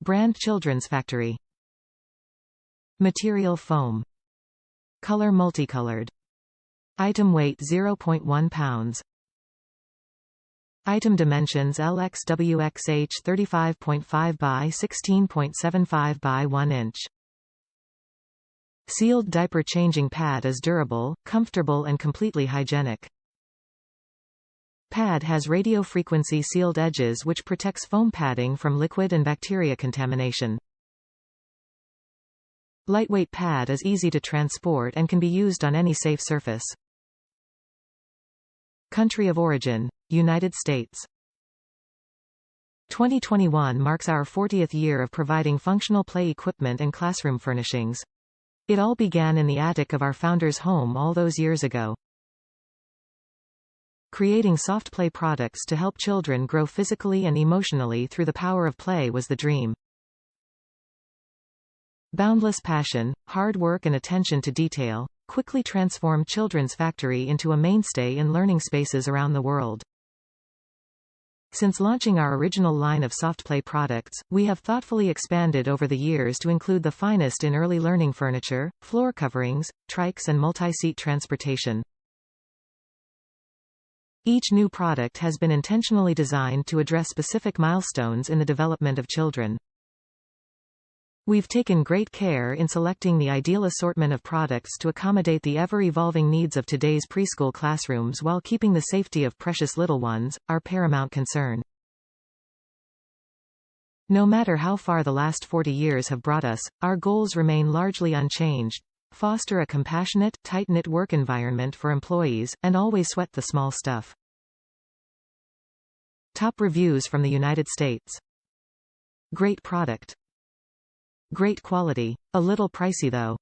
BrandChildren's Factory. MaterialFoam. ColorMulticoloured. Item weight 0.1 pounds. Item dimensions LxWxH35.5 by 16.75 by 1 inch. Sealed diaper changing pad is durable, comfortable and completely hygienic. Pad has radiofrequency sealed edges which protects foam padding from liquid and bacteria contamination. Lightweight pad is easy to transport and can be used on any safe surface. Country of origin: United States. 2021 marks our 40th year of providing functional play equipment and classroom furnishings. It all began in the attic of our founder's home all those years ago. Creating soft play products to help children grow physically and emotionally through the power of play was the dream. Boundless passion, hard work and attention to detail quickly transformed Children's Factory into a mainstay in learning spaces around the world. Since launching our original line of soft play products, we have thoughtfully expanded over the years to include the finest in early learning furniture, floor coverings, trikes and multi-seat transportation. Each new product has been intentionally designed to address specific milestones in the development of children. We've taken great care in selecting the ideal assortment of products to accommodate the ever-evolving needs of today's preschool classrooms while keeping the safety of precious little ones our paramount concern. No matter how far the last 40 years have brought us, our goals remain largely unchanged: foster a compassionate, tight-knit work environment for employees, and always sweat the small stuff. Top reviews from the United States. Great product. Great quality. A little pricey though.